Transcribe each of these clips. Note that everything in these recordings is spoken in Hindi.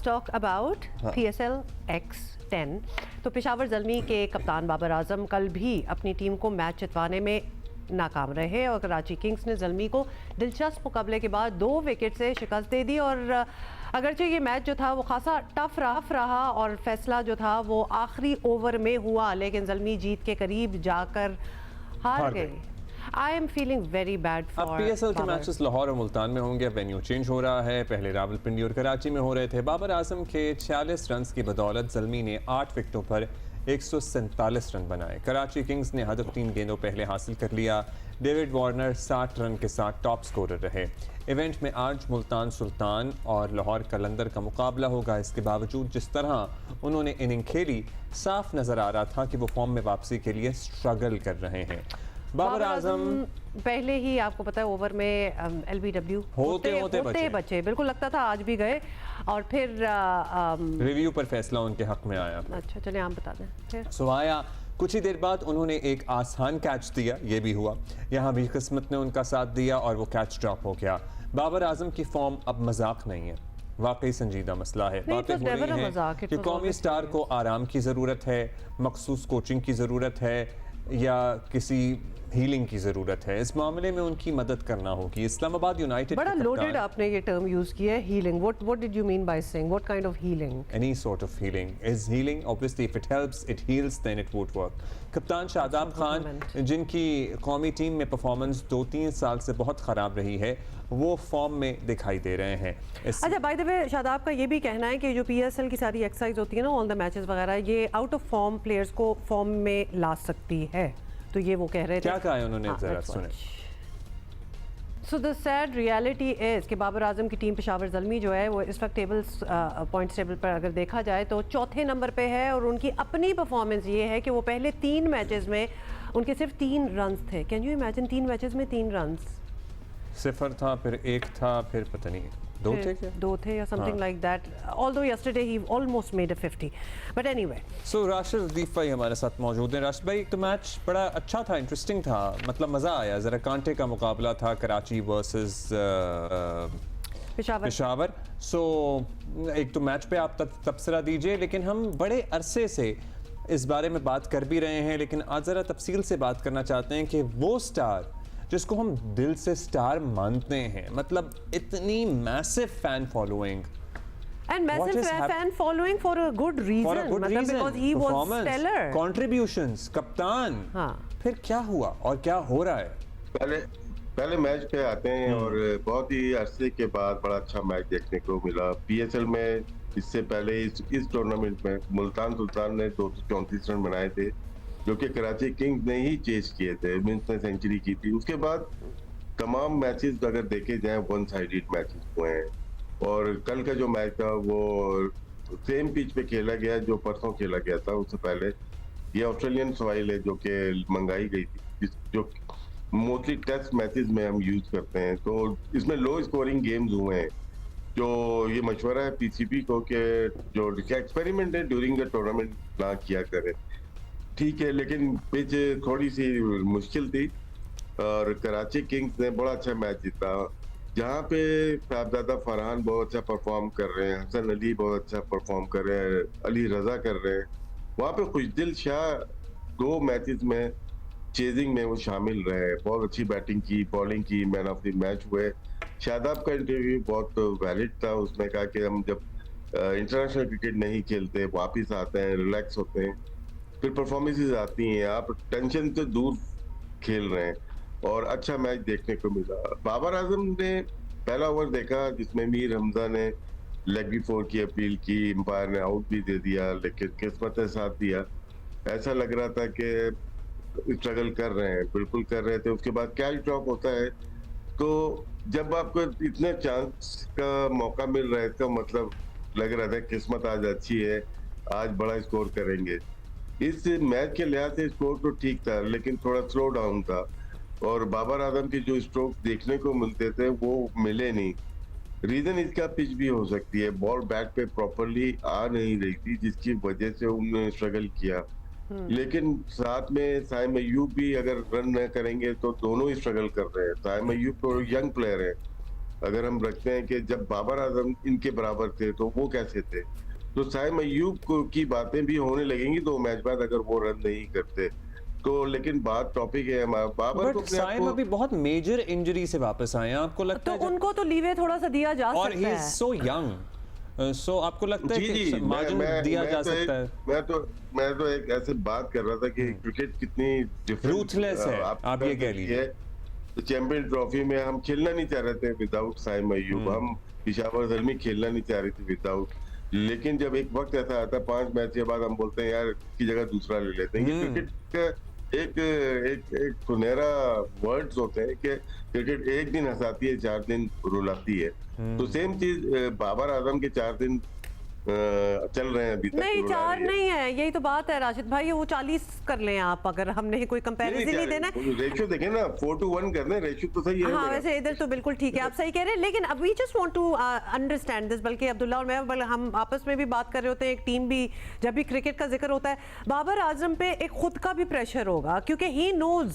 Let's talk about PSL X10। तो पेशावर ज़ल्मी के कप्तान बाबर आजम कल भी अपनी टीम को मैच जितवाने में नाकाम रहे और कराची किंग्स ने ज़ल्मी को दिलचस्प मुकाबले के बाद 2 विकेट से शिकस्त दे दी। और अगरचे ये मैच जो था वो खासा टफ रहा और फैसला जो था वो आखिरी ओवर में हुआ, लेकिन ज़ल्मी जीत के करीब जाकर हार गए। I am feeling very bad for अब PSL के मैचेस लाहौर और मुल्तान में होंगे। वेन्यू चेंज हो रहा है, पहले रावलपिंडी और कराची में हो रहे थे। बाबर आजम के 46 रन की बदौलत ज़ल्मी ने 8 विकेटों पर 147 रन बनाए। कराची किंग्स ने हदफ 3 गेंदों पहले हासिल कर लिया। डेविड वार्नर 60 रन के साथ टॉप स्कोरर रहे। इवेंट में आज मुल्तान सुल्तान और लाहौर कलंदर का मुकाबला होगा। इसके बावजूद जिस तरह उन्होंने इनिंग खेली, साफ नजर आ रहा था कि वो फॉर्म में वापसी के लिए स्ट्रगल कर रहे हैं। बाबर आजम पहले ही आपको पता है ओवर में LBW होते बचे, बिल्कुल लगता था आज भी गए और फिर रिव्यू पर फैसला उनके हक में आया। अच्छा चलिए आप बता दें फिर। सो आया कुछ ही देर बाद उन्होंने एक आसान कैच दिया, ये भी हुआ। यहाँ भी किस्मत ने उनका साथ दिया और वो कैच ड्रॉप हो गया। बाबर आजम की फॉर्म अब मजाक नहीं है, वाकई संजीदा मसला है। बातें हो रही हैं कि कौमी स्टार को आराम की ज़रूरत है, मखसूस कोचिंग की ज़रूरत है या किसी हीलिंग की ज़रूरत है। इस मामले में उनकी मदद करना होगी। इस्लामाबाद यूनाइटेड बड़ा लोडेड आपने ये टर्म यूज़ किया है, healing. What did you mean by saying what kind of healing? Any sort of healing is healing. Obviously, if it helps, it heals, then it would work. कप्तान शादाब खान, जिनकी कौमी टीम में परफॉर्मेंस 2-3 साल से बहुत ख़राब रही है, वो फॉर्म में दिखाई दे रहे हैं। अच्छा, बाय द वे शादाब का ये भी कहना है कि जो PSL की सारी एक्सरसाइज होती है ना, ऑन द मैचेस वगैरह, ये आउट ऑफ फॉर्म प्लेयर्स को फॉर्म में ला सकती है। तो ये वो कह रहे थे। क्या कहा है उन्होंने, जरा सुने। So the sad reality is कि बाबर आजम की टीम पेशावर ज़ल्मी जो है वो इस वक्त पॉइंट्स टेबल पर अगर देखा जाए तो 4थे नंबर पे है और उनकी अपनी परफॉर्मेंस ये है कि वो पहले 3 मैचेस में उनके सिर्फ 3 रन थे। कैन यू इमेजिन 3 मैचेस में 3 रन? 0 था, फिर 1 था, फिर पता नहीं 2 थे क्या? 2 थे या something like that. Although yesterday he almost made a 50, but anyway. So Rashid Latif भाई हमारे साथ मौजूद हैं। राशिद भाई, एक तो मैच बड़ा अच्छा था, इंटरेस्टिंग था, मतलब मज़ा आया। ज़रा कांटे का मुकाबला था, कराची वर्सेस पेशावर। सो एक तो मैच पे आप तबसरा दीजिए, लेकिन हम बड़े अरसे से इस बारे में बात कर भी रहे हैं, लेकिन आज ज़रा तफसील से बात करना चाहते हैं कि वो स्टार जिसको हम दिल से स्टार मानते हैं, मतलब इतनी massive fan following and massive fan following for a good reason, मतलब because he was stellar, contributions, कप्तान। हाँ, फिर क्या हुआ और क्या हो रहा है? पहले मैच पे आते हैं और बहुत ही अरसे के बाद बड़ा अच्छा मैच देखने को मिला। PSL में इससे पहले इस टूर्नामेंट में मुल्तान सुल्तान ने 234 रन बनाए थे, जो कि कराची किंग्स ने ही चेस किए थे। मिन्स ने सेंचुरी की थी। उसके बाद तमाम मैचेस अगर देखे जाएं, वन साइडेड मैचेस हुए हैं और कल का जो मैच था वो सेम पिच पे खेला गया जो परसों खेला गया था। उससे पहले ये ऑस्ट्रेलियन सॉइल है जो कि मंगाई गई थी, जो मोस्टली टेस्ट मैचेस में हम यूज करते हैं। तो इसमें लो स्कोरिंग गेम्स हुए हैं। जो ये मशवरा है PCB को कि जो एक्सपेरिमेंट है ड्यूरिंग द टूर्नामेंट ना किया करें, ठीक है, लेकिन पिच थोड़ी सी मुश्किल थी और कराची किंग्स ने बड़ा अच्छा मैच जीता, जहाँ पे साहबजादा फरहान बहुत अच्छा परफॉर्म कर रहे हैं, हसन अली बहुत अच्छा परफॉर्म कर रहे हैं, अली रजा कर रहे हैं। वहाँ पे खुशदिल शाह 2 मैचेस में चेजिंग में वो शामिल रहे, बहुत अच्छी बैटिंग की, बॉलिंग की, मैन ऑफ द मैच हुए। शादाब का इंटरव्यू बहुत वैलिड था। उसने कहा कि हम जब इंटरनेशनल क्रिकेट नहीं खेलते, वापिस आते हैं, रिलैक्स होते हैं, फिर परफॉर्मेंसेस आती हैं, आप टेंशन से दूर खेल रहे हैं और अच्छा मैच देखने को मिला। बाबर आजम ने पहला ओवर देखा जिसमें मीर हमजा ने लेग बी 4 की अपील की, एम्पायर ने आउट भी दे दिया, लेकिन किस्मत ने साथ दिया। ऐसा लग रहा था कि स्ट्रगल कर रहे हैं, बिल्कुल कर रहे थे। उसके बाद कैच ड्रॉप होता है, तो जब आपको इतने चांस का मौका मिल रहा है, इसका मतलब लग रहा था किस्मत आज अच्छी है, आज बड़ा स्कोर करेंगे। इस मैच के लिहाज से स्कोर तो ठीक था, लेकिन थोड़ा स्लो डाउन था और बाबर आजम के जो स्ट्रोक देखने को मिलते थे वो मिले नहीं। रीजन इसका पिच भी हो सकती है, बॉल बैट पे प्रॉपरली आ नहीं रही थी, जिसकी वजह से उन्होंने स्ट्रगल किया। लेकिन साथ में साइम अय्यूब भी अगर रन न करेंगे तो दोनों ही स्ट्रगल कर रहे हैं। साइम अय्यूब तो यंग प्लेयर है अगर हम रखते हैं कि जब बाबर आजम इनके बराबर थे तो वो कैसे थे, तो साइम अय्यूब की बातें भी होने लगेंगी 2 मैच बाद अगर वो रन नहीं करते तो। लेकिन बात टॉपिक है बाबर को बट अपने आप साइम को अभी बहुत मेजर इंजरी से वापस आए हैं, आपको लगता तो है उनको तो लीवे थोड़ा सा दिया जा और ही सकता इज है। सो यंग, सो आपको लगता है जी कि जी मार्जिन दिया जा तो सकता है? मैं तो एक ऐसे बात कर रहा था कि क्रिकेट कितनी डिफरेंट रूथलेस है, आप ये कह लीजिए। तो चैंपियन ट्रॉफी में हम खेलना नहीं चाह रहे थे विदाउट साइम अय्यूब, हम पेशावर ज़ल्मी खेलना नहीं चाह रही थी विदाउट। लेकिन जब एक वक्त ऐसा आता है 5 मैच के बाद हम बोलते हैं यार इसकी जगह दूसरा ले लेते हैं। ये क्रिकेट का एक एक एक सुनहरा वर्ड्स होते हैं कि क्रिकेट एक दिन हंसाती है 4 दिन रुलाती है। तो सेम चीज बाबर आजम के 4 दिन चल रहे हैं अभी तक नहीं, रुला 4 रही है। नहीं है, यही तो बात है राशिद भाई, वो 40 कर लें आप, अगर हमने कोई कंपैरिजन नहीं देना है। रेशियो देखें ना 4-1 कर दें, रेशियो तो सही है हाँ मेरा। वैसे इधर तो बिल्कुल ठीक है, आप सही कह रहे हैं, लेकिन अब we just want to understand this, बल्कि अब्दुल्ला और मैं हम आपस में भी बात कर रहे होते हैं, एक टीम भी जब भी क्रिकेट का जिक्र होता है, बाबर आजम पे एक खुद का भी प्रेशर होगा क्योंकि ही नोज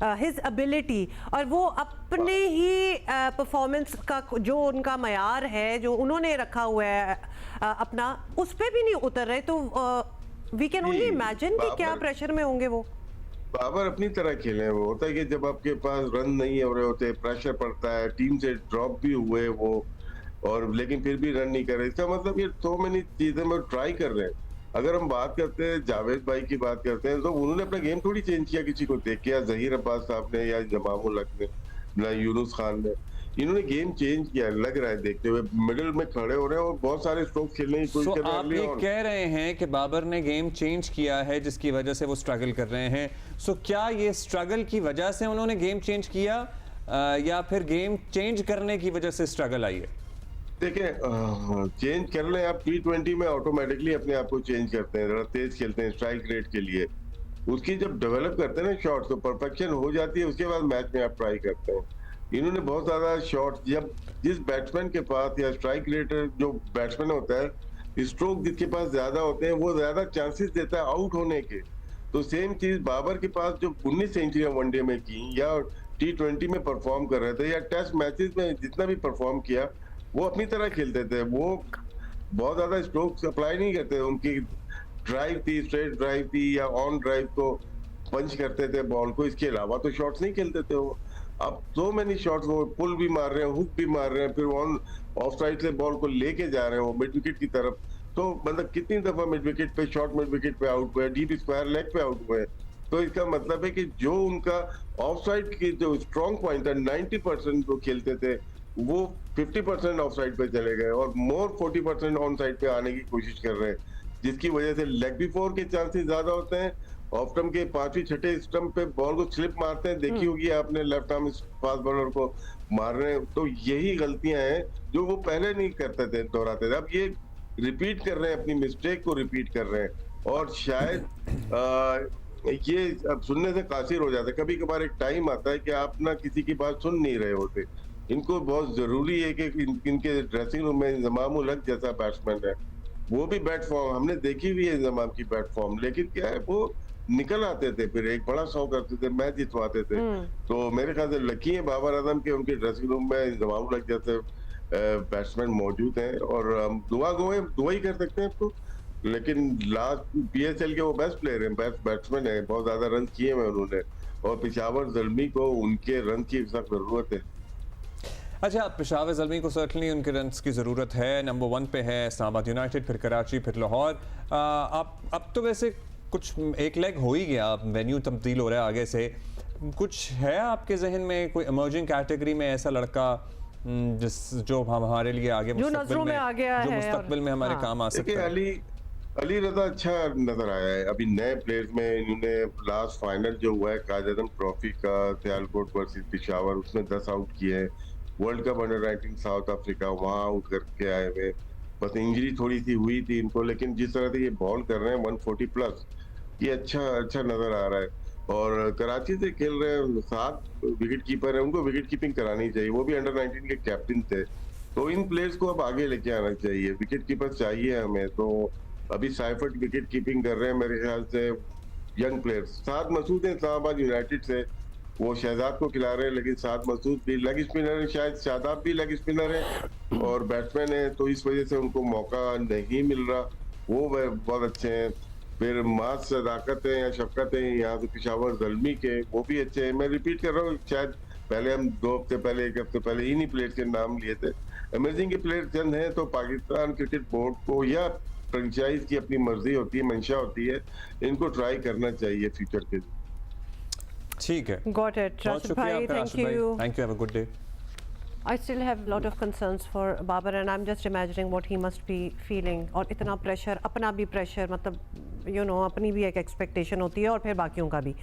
हिज एबिलिटी, और वो अपने ही परफॉर्मेंस का जो उनका मयार है जो उन्होंने रखा हुआ है अपना, उस पे भी नहीं उतर रहे, तो वी कैन ओनली इमेजिन कि क्या प्रेशर में होंगे वो। बाबर अपनी तरह खेले हैं। वो होता है कि जब आपके पास रन नहीं हो रहे होते, प्रेशर पड़ता है, टीम से ड्रॉप भी हुए वो, और लेकिन फिर भी रन नहीं कर रहे, इसका मतलब ये तो मैंने चीजें में ट्राई कर रहे हैं। अगर हम बात करते हैं जावेद भाई की बात करते हैं तो उन्होंने अपना गेम थोड़ी चेंज किया किसी को देख के, या जहीर अब्बास साहब ने या जमामुल हक ने या यूनुस खान ने, इन्होंने गेम चेंज किया लग रहा है देखते हुए, मिडिल में खड़े हो रहे हैं और बहुत सारे स्ट्रोक खेलने की कोशिश कर रहे हैं। आप ये कह रहे हैं कि बाबर ने गेम चेंज किया है जिसकी वजह से वो स्ट्रगल कर रहे हैं, सो क्या ये स्ट्रगल की वजह से उन्होंने गेम चेंज किया या फिर गेम चेंज करने की वजह से स्ट्रगल आई है? देखिए चेंज कर लें आप, T20 में ऑटोमेटिकली अपने आप को चेंज करते हैं, जरा तेज खेलते हैं स्ट्राइक रेट के लिए, उसकी जब डेवलप करते हैं ना शॉट तो परफेक्शन हो जाती है, उसके बाद मैच में आप ट्राई करते हैं। इन्होंने बहुत ज्यादा शॉट, जब जिस बैट्समैन के पास या स्ट्राइक रेट जो बैट्समैन होता है, स्ट्रोक जिसके पास ज्यादा होते हैं वो ज्यादा चांसेस देता है आउट होने के। तो सेम चीज बाबर के पास जो 19 सेंचुरियां वनडे में की या T20 में परफॉर्म कर रहे थे या टेस्ट मैचेस में जितना भी परफॉर्म किया, वो अपनी तरह खेलते थे, वो बहुत ज्यादा स्ट्रोक्स अप्लाई नहीं करते, उनकी ड्राइव थी, स्ट्रेट ड्राइव थी या ऑन ड्राइव को पंच करते थे बॉल को, इसके अलावा तो शॉट्स नहीं खेलते थे वो। अब सो मेनी शॉट्स, वो पुल भी मार रहे हैं, हुक भी मार रहे हैं, फिर ऑन ऑफ साइड से बॉल को लेके जा रहे हैं वो मिड विकेट की तरफ, तो मतलब कितनी दफा मिड विकेट पे, शॉर्ट मिड विकेट पे आउट हुए, डीप स्क्वायर लेग पे आउट हुए। तो इसका मतलब है कि जो उनका ऑफ साइड की जो स्ट्रॉन्ग पॉइंट है 90% जो खेलते थे वो 50% ऑफ साइड पे चले गए और मोर 40% ऑन साइड पे आने की कोशिश कर रहे हैं, जिसकी वजह से लेग बिफोर के चांसेस ज्यादा होते हैं। ऑफ स्टंप के 5वीं 6ठे स्टंप पे बॉल को स्लिप मारते हैं, देखी होगी आपने, लेफ्ट आर्म फास्ट बॉलर को मार रहे हैं। तो यही गलतियां हैं जो वो पहले नहीं करते थे, दोहराते थे, अब ये रिपीट कर रहे हैं, अपनी मिस्टेक को रिपीट कर रहे हैं और शायद ये अब सुनने से कासिर हो जाता है। कभी कभार एक टाइम आता है कि आप ना किसी की बात सुन नहीं रहे होते। इनको बहुत जरूरी है कि इनके ड्रेसिंग रूम में इंजमामुल हक जैसा बैट्समैन है, वो भी बैट फॉर्म हमने देखी हुई है इंजमाम की बैट फॉर्म, लेकिन क्या है वो निकल आते थे, फिर एक बड़ा शो करते थे, मैच जितवाते थे। तो मेरे ख्याल से लकी है बाबर आजम के उनके ड्रेसिंग रूम में इंजमामुल हक जैसे बैट्समैन मौजूद हैं और हम दुआ ही कर सकते हैं आपको। लेकिन लास्ट PSL के वो बेस्ट प्लेयर हैं, बेस्ट बैट्समैन है, बहुत ज्यादा रन किए हैं उन्होंने और पेशावर ज़ल्मी को उनके रन की सख्त जरूरत है। अच्छा, पेशावर ज़ल्मी को सर्टनली उनके रन्स की ज़रूरत है। नंबर 1 पे है इस्लामाबाद यूनाइटेड, फिर कराची, फिर लाहौर। अब तो वैसे कुछ एक लेग हो ही गया, वेन्यू तब्दील हो रहा है आगे से, कुछ है आपके जहन में कोई इमर्जिंग कैटेगरी में ऐसा लड़का जो हमारे लिए आगे जो नजरों में आ गया है, मुस्तकबिल में हमारे काम आ सकता है? अली रजा अच्छा नजर आया है अभी नए प्लेयर्स में। इन्होंने लास्ट फाइनल जो हुआ है कायद-ए-आज़म ट्रॉफी का सियालकोट वर्सेस पेशावर, उसमें 10 आउट किए हैं। World cup under-19 south Africa, वहां आउट करके आए हुए, बस इंजरी थोड़ी सी हुई थी इनको, लेकिन जिस तरह से ये बॉल कर रहे हैं 140 प्लस, ये अच्छा नजर आ रहा है। और कराची से खेल रहे हैं, 7 विकेट कीपर है, उनको विकेट कीपिंग करानी चाहिए, वो भी अंडर-19 के कैप्टन थे। तो इन प्लेयर्स को अब आगे लेके आना चाहिए, विकेट कीपर चाहिए हमें। तो अभी साइफर्ट विकेट कीपिंग कर रहे हैं मेरे ख्याल से, यंग प्लेयर्स। साथ मसूद है इस्लामाबाद यूनाइटेड से, वो शहजाद को खिला रहे हैं, लेकिन साथ मसूद भी लेग स्पिनर है, शायद शादाब भी लेग स्पिनर है और बैट्समैन है, तो इस वजह से उनको मौका नहीं मिल रहा। वो बहुत अच्छे हैं। फिर मास सदाकत है या शफकत है यहाँ से पेशावर ज़ल्मी के, वो भी अच्छे हैं। मैं रिपीट कर रहा हूँ, शायद पहले हम 2 हफ्ते पहले 1 हफ्ते पहले इन्हीं प्लेयर्स के नाम लिए थे। अमेजिंग के प्लेयर चंद हैं, तो पाकिस्तान क्रिकेट बोर्ड को या फ्रेंचाइज की अपनी मर्जी होती है, मंशा होती है, इनको ट्राई करना चाहिए फ्यूचर के लिए। ठीक है, Got it, बहुत Rashid शुक्रिया bhai, आपका thank राशिद भाई, you. Thank you, have a good day. I still have a lot of concerns for Babar and I'm just imagining what he must be feeling. और इतना प्रेशर, अपना भी प्रेशर, मतलब अपनी भी एक एक्सपेक्टेशन होती है और फिर बाकियों का भी।